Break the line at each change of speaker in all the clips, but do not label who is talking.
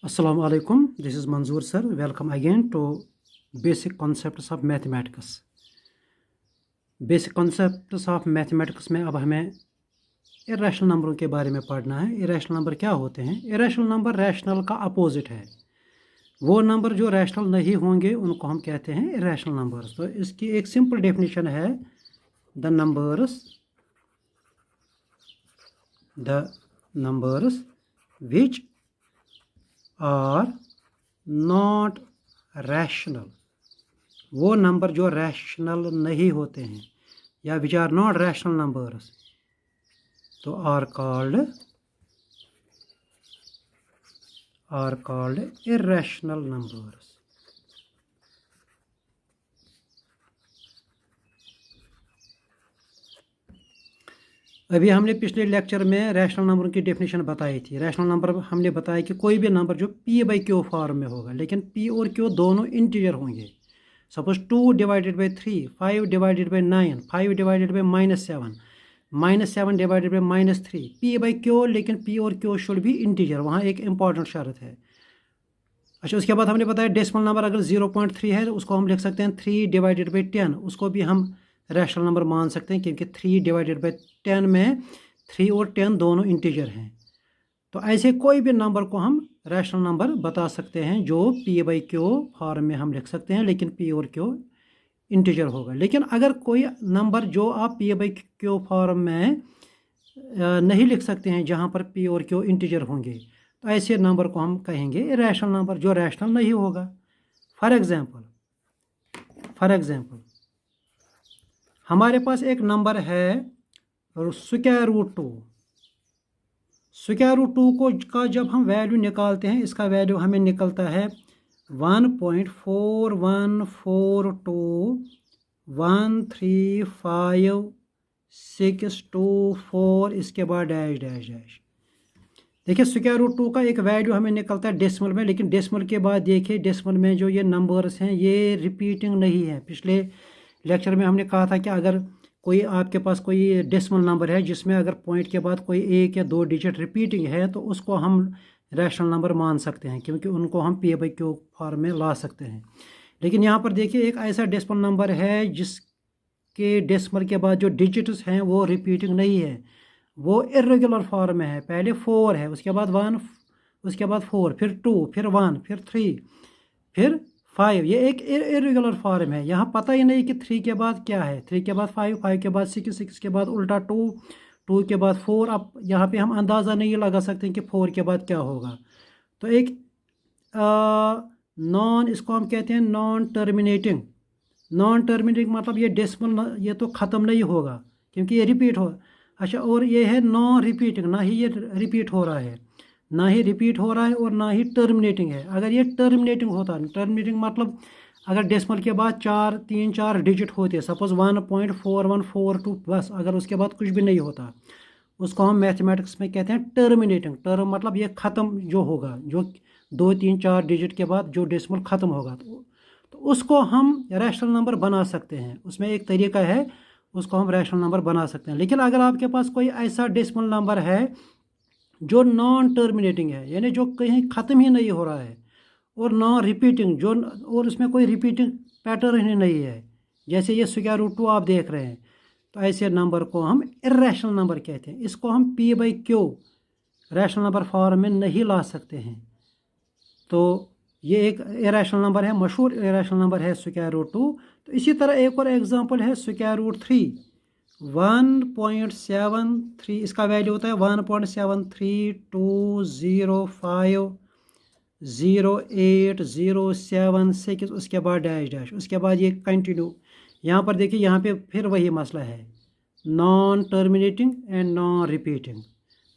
Assalamu alaikum. This is Manzoor sir. Welcome again to Basic Concepts of Mathematics. Basic Concepts of Mathematics में अब हमें irrational नंबरों के बारे में पढ़ना है। इरेशनल नंबर क्या होते हैं? इरेशनल नंबर रैशनल का अपोजिट है। वो नंबर जो रैशनल नहीं होंगे उनको हम कहते हैं इरेशनल नंबर्स। तो इसकी एक सिंपल डेफिनेशन है, the numbers which are not rational, वो नंबर जो रैशनल नहीं होते हैं या which are not rational numbers, तो आर कॉल्ड इरेशनल नंबर्स। अभी हमने पिछले लेक्चर में रैशनल नंबर की डेफिनेशन बताई थी। रैशनल नंबर हमने बताया कि कोई भी नंबर जो p बाई क्यू फॉर्म में होगा, लेकिन p और q दोनों इंटीजर होंगे। Suppose 2 divided by 3, 5 divided by 9, 5 divided by -7, -7 divided by -3, p by Q, लेकिन p और q शुड भी इंटीजर। वहाँ एक इंपॉर्टेंट शर्त है। अच्छा, उसके बाद हमने बताया डेसिमल नंबर अगर 0.3 है तो उसको हम लिख सकते हैं 3 डिवाइडेड बाई 10, उसको भी हम रैशनल नंबर मान सकते हैं क्योंकि 3 डिवाइडेड बाई 10 में 3 और 10 दोनों इंटीजर हैं। तो ऐसे कोई भी नंबर को हम रैशनल नंबर बता सकते हैं जो p बाई क्यू फॉर्म में हम लिख सकते हैं, लेकिन p और q इंटीजर होगा। लेकिन अगर कोई नंबर जो आप p बाई क्यू फॉर्म में नहीं लिख सकते हैं, जहाँ पर p और q इंटीजर होंगे, तो ऐसे नंबर को हम कहेंगे इरेशनल नंबर, जो रैशनल नहीं होगा। फॉर एग्जाम्पल हमारे पास एक नंबर है स्क्वायर रूट 2। स्क्वायर रूट 2 को का जब हम वैल्यू निकालते हैं, इसका वैल्यू हमें निकलता है 1.414125624, इसके बाद डैश डैश डैश। देखिए, स्क्वायर रूट 2 का एक वैल्यू हमें निकलता है डेसिमल में, लेकिन डेसिमल के बाद देखिए डेसिमल में जो ये नंबर्स हैं ये रिपीटिंग नहीं है। पिछले लेक्चर में हमने कहा था कि अगर कोई आपके पास कोई डेसिमल नंबर है जिसमें अगर पॉइंट के बाद कोई 1 या 2 डिजिट रिपीटिंग है, तो उसको हम रैशनल नंबर मान सकते हैं क्योंकि उनको हम p बाई क्यू फॉर्म में ला सकते हैं। लेकिन यहाँ पर देखिए एक ऐसा डेसिमल नंबर है जिसके डेसिमल के बाद जो डिजिट्स हैं वो रिपीटिंग नहीं है, वो इरेगुलर फॉर्म में है। पहले 4 है, उसके बाद 1, उसके बाद 4, फिर 2, फिर 1, फिर 3, फिर 5। ये एक इरेगुलर फॉर्म है। यहाँ पता ही नहीं कि 3 के बाद क्या है, 3 के बाद 5, 5 के बाद 6, 6 के बाद उल्टा 2, 2 के बाद 4। अब यहाँ पे हम अंदाज़ा नहीं लगा सकते कि 4 के बाद क्या होगा। तो एक इसको हम कहते हैं नॉन टर्मिनेटिंग मतलब ये डेसिमल ये तो ख़त्म नहीं होगा क्योंकि ये रिपीट हो। अच्छा, और ये है नॉन रिपीटिंग, ना ही ये रिपीट हो रहा है, ना ही रिपीट हो रहा है और ना ही टर्मिनेटिंग है। अगर ये टर्मिनेटिंग होता, टर्मिनेटिंग मतलब अगर डेसिमल के बाद 3-4 डिजिट होते, सपोज 1.4142, बस अगर उसके बाद कुछ भी नहीं होता, उसको हम मैथमेटिक्स में कहते हैं टर्मिनेटिंग। टर्म मतलब ये ख़त्म जो होगा, जो 2-3-4 डिजिट के बाद जो डेसिमल ख़त्म होगा, तो उसको हम रैशनल नंबर बना सकते हैं। उसमें एक तरीका है, उसको हम रैशनल नंबर बना सकते हैं। लेकिन अगर आपके पास कोई ऐसा डेसिमल नंबर है जो नॉन टर्मिनेटिंग है, यानी जो कहीं ख़त्म ही नहीं हो रहा है, और नॉन रिपीटिंग, जो और उसमें कोई रिपीटिंग पैटर्न ही नहीं है, जैसे ये स्क्वायर रूट 2 आप देख रहे हैं, तो ऐसे नंबर को हम इरेशनल नंबर कहते हैं। इसको हम p by Q rational number form में नहीं ला सकते हैं। तो ये एक इरेशनल नंबर है, मशहूर इरेशनल नंबर है स्क्वायर रूट 2। तो इसी तरह एक और एग्जांपल है स्क्वायर रूट 3, 1.73, इसका वैल्यू होता है 1.7320808076, उसके बाद डैश डैश, उसके बाद ये कंटिन्यू। यहाँ पर देखिए, यहाँ पे फिर वही मसला है, non terminating and non repeating.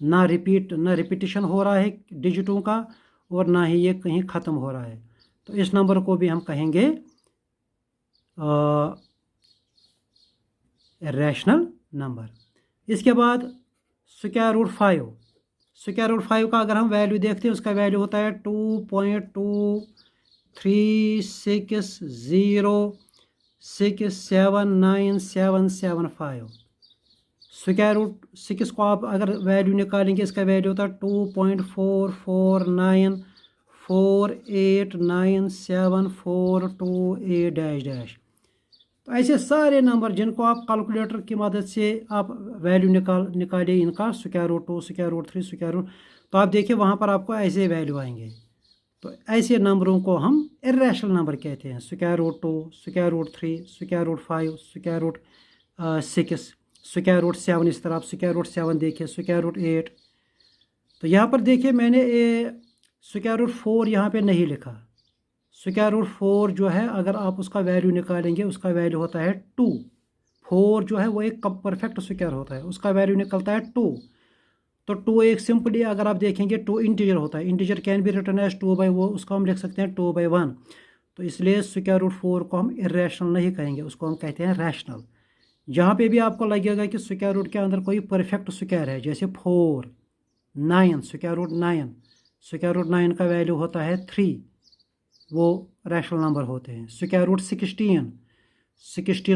ना रिपीटिशन हो रहा है डिजिटों का, और ना ही ये कहीं ख़त्म हो रहा है। तो इस नंबर को भी हम कहेंगे रैशनल नंबर। इसके बाद स्क्वायर रूट 5 का अगर हम वैल्यू देखते हैं, उसका वैल्यू होता है 2.2360679775। स्क्वायर रूट 6 को आप अगर वैल्यू निकालेंगे, इसका वैल्यू होता है 2.4494 489742 डैश डैश। तो ऐसे सारे नंबर जिनको आप कैलकुलेटर की मदद से आप वैल्यू निकालिए इनका, square root 2, square root 3, square root, तो आप देखिए वहाँ पर आपको ऐसे वैल्यू आएंगे। तो ऐसे नंबरों को हम इर्रेशनल नंबर कहते हैं। Square root 2, square root 3, square root 5, square root 6, square root 7, इस तरह आप स्क्वायर रूट 7 देखिए, स्क्वायर रूट 8। तो यहाँ पर देखिए मैंने स्क्वायर रूट 4 यहाँ पे नहीं लिखा। स्क्वायर रूट 4 जो है अगर आप उसका वैल्यू निकालेंगे, उसका वैल्यू होता है 2। 4 जो है वो एक परफेक्ट स्क्वायर होता है, उसका वैल्यू निकलता है 2। तो 2 एक सिंपली अगर आप देखेंगे 2 इंटीजर होता है, integer can be written as 2/, वो उसको हम लिख सकते हैं 2/1। तो इसलिए स्क्वायर रूट 4 को हम इरेशनल नहीं कहेंगे, उसको हम कहते हैं रैशनल। जहाँ पे भी आपको लगेगा कि स्क्वायर रूट के अंदर कोई परफेक्ट स्क्वायर है, जैसे 4, 9, स्क्वायर रूट 9, स्क्वायर रूट 9 का वैल्यू होता है 3, वो रैशनल नंबर होते हैं। स्क्वायर रूट 16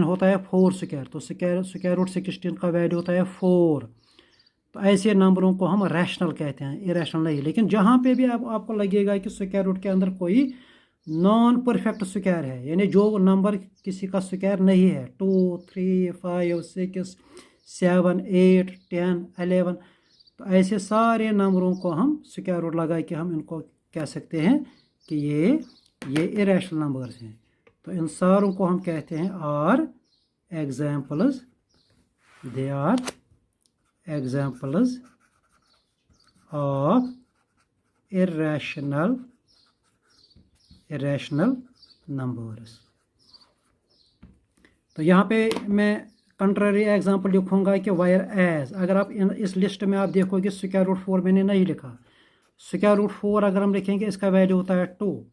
होता है 4 स्क्वायर, तो स्क्वायर रूट 16 का वैल्यू होता है 4। तो ऐसे नंबरों को हम रैशनल कहते हैं, इरेशनल नहीं। लेकिन जहाँ पे भी आपको लगेगा कि स्क्वायर रूट के अंदर कोई नॉन परफेक्ट स्क्वायर है, यानी जो नंबर किसी का स्क्वायर नहीं है, 2, 3, 5, 6, 7, 8, 10, 11, तो ऐसे सारे नंबरों को हम स्क्वायर रूट लगा के हम इनको कह सकते हैं कि ये इरेशनल नंबर्स हैं। तो इन सारों को हम कहते हैं are examples, they are examples of irrational numbers. तो यहाँ पे मैं कंट्ररी एग्जांपल लिखूंगा कि वायर एज, अगर आप इस लिस्ट में आप देखोगे स्क्वायर रूट 4 मैंने नहीं लिखा। स्क्वायर रूट 4 अगर हम लिखेंगे इसका वैल्यू होता है 2।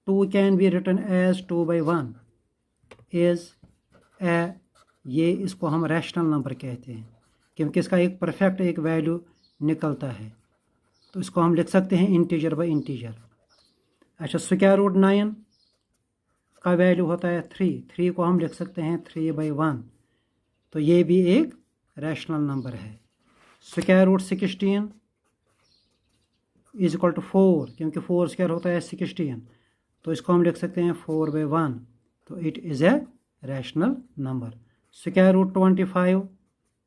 2 can be written as 2/1 is a, ये इसको हम रैशनल नंबर कहते हैं क्योंकि इसका एक परफेक्ट एक वैल्यू निकलता है। तो इसको हम लिख सकते हैं इंटीजर बाय इंटीजर। अच्छा, स्क्वायर रूट 9 का वैल्यू होता है 3 को हम लिख सकते हैं 3/1, तो ये भी एक रैशनल नंबर है। Square root 16 is equal to 4, क्योंकि 4 स्क्वायर होता है 16, तो इसको हम लिख सकते हैं 4/1, तो it is a rational number. Square root 25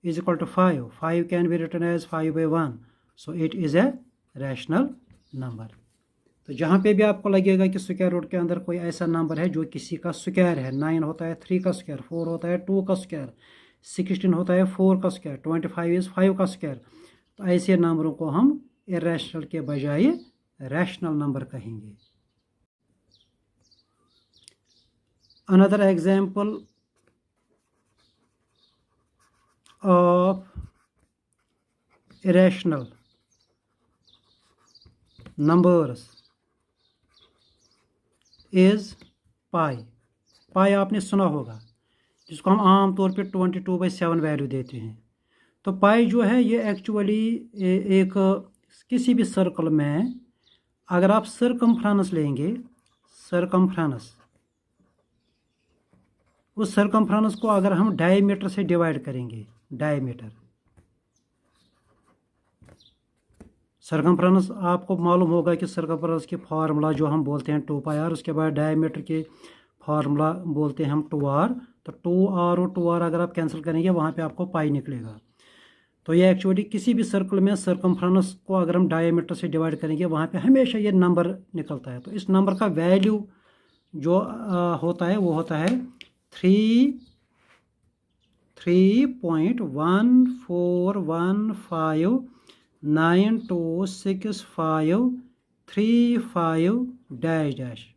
is equal to 5 can be written as 5/1, so it is a rational number. तो जहाँ पे भी आपको लगेगा कि स्क्वायर रूट के अंदर कोई ऐसा नंबर है जो किसी का स्क्वायर है, 9 होता है 3 का स्क्वायर, 4 होता है 2 का स्क्वायर, 16 होता है 4 का स्क्वायर, 25 इज़ 5 का स्क्वायर, तो ऐसे नंबरों को हम इरेशनल के बजाय रैशनल नंबर कहेंगे। Another example of irrational numbers is pi आपने सुना होगा, जिसको हम आम तौर पे 22/7 वैल्यू देते हैं। तो पाई जो है ये एक्चुअली एक किसी भी सर्कल में अगर आप सरकमफ्रेंस लेंगे, सरकमफ्रेंस, उस सरकमफ्रेंस को अगर हम डायमीटर से डिवाइड करेंगे, डायमीटर, सरकमफ्रेंस आपको मालूम होगा कि सरकमफ्रेंस की फार्मूला जो हम बोलते हैं 2πr, उसके बाद डायमीटर के फार्मूला बोलते हैं हम 2r। तो 2r और 2r अगर आप कैंसिल करेंगे वहाँ पे आपको पाई निकलेगा। तो ये एक्चुअली किसी भी सर्कल में सरकमफ्रेंस को अगर हम डायमीटर से डिवाइड करेंगे वहाँ पे हमेशा ये नंबर निकलता है। तो इस नंबर का वैल्यू जो होता है वो होता है 3.141592653 डैश डैश।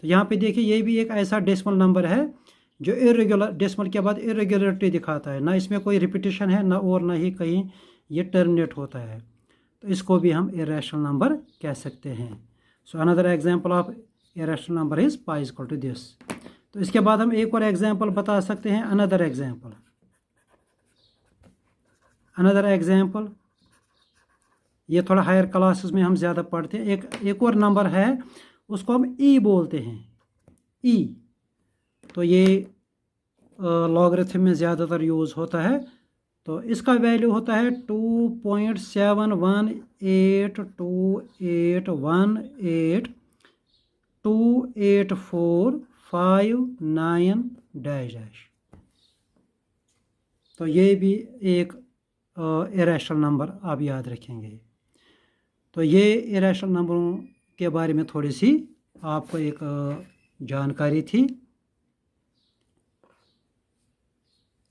तो यहाँ पे देखिए ये भी एक ऐसा डेसिमल नंबर है जो इरेगुलर, डेसिमल के बाद इरेगुलरिटी दिखाता है, ना इसमें कोई रिपीटेशन है ना, और ना ही कहीं ये टर्मिनेट होता है। तो इसको भी हम इरेशनल नंबर कह सकते हैं। So another example of irrational number is pi is equal to this. तो इसके बाद हम एक और एग्जांपल बता सकते हैं, अनदर एग्जांपल, ये थोड़ा हायर क्लासेस में हम ज़्यादा पढ़ते हैं। एक और नंबर है, उसको हम ई बोलते हैं, ई। तो ये लॉगरिथम में ज़्यादातर यूज़ होता है। तो इसका वैल्यू होता है 2.718284845 डैश डैश। तो ये भी एक इरेशनल नंबर आप याद रखेंगे। तो ये इरेशनल नंबरों के बारे में थोड़ी सी आपको एक जानकारी थी।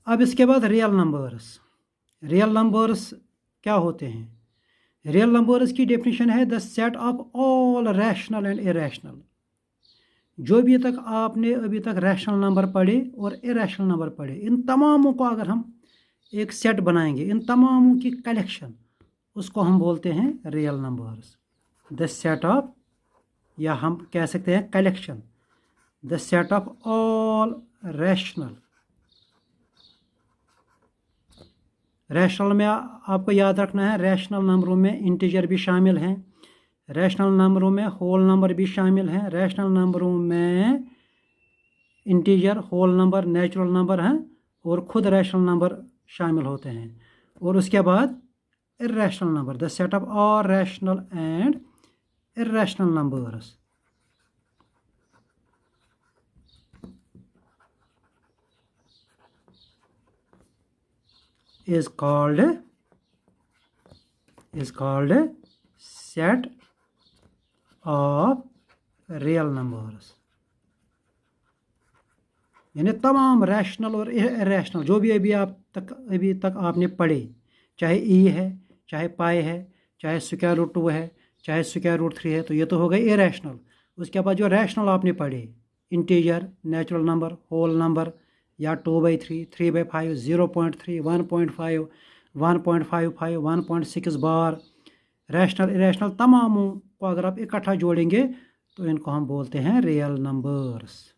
अब इसके बाद रियल नंबर्स। रियल नंबर्स क्या होते हैं? रियल नंबर्स की डेफिनेशन है the set of all rational and irrational. जो भी तक आपने अभी तक रैशनल नंबर पढ़े और इरेशनल नंबर पढ़े, इन तमामों को अगर हम एक सेट बनाएंगे, इन तमामों की कलेक्शन, उसको हम बोलते हैं real numbers. The set of, या हम कह सकते हैं collection, the set of all rational. Rational में आपको याद रखना है, रैशनल नंबरों में इंटीजर भी शामिल हैं, रैशनल नंबरों में होल नंबर भी शामिल हैं, रैशनल नंबरों में integer, whole number, natural number हैं और खुद रैशनल नंबर शामिल होते हैं। और उसके बाद irrational number, the set of all rational and irrational numbers. is called set of real numbers। यानी तमाम रैशनल और इरेशनल जो भी अभी तक आपने पढ़े, चाहे ई है, चाहे पाई है, चाहे स्क्वायर रूट 2 है, चाहे स्क्वायर रूट 3 है, तो ये तो हो गए इरेशनल। उसके बाद जो रैशनल आपने पढ़े, integer, natural number, whole number, या 2/3, 3/5, 0.3, 1.5, 1.55, 1.6 बार, रैशनल इरेशनल, तमामों को अगर आप इकट्ठा जोड़ेंगे तो इनको हम बोलते हैं रियल नंबर्स।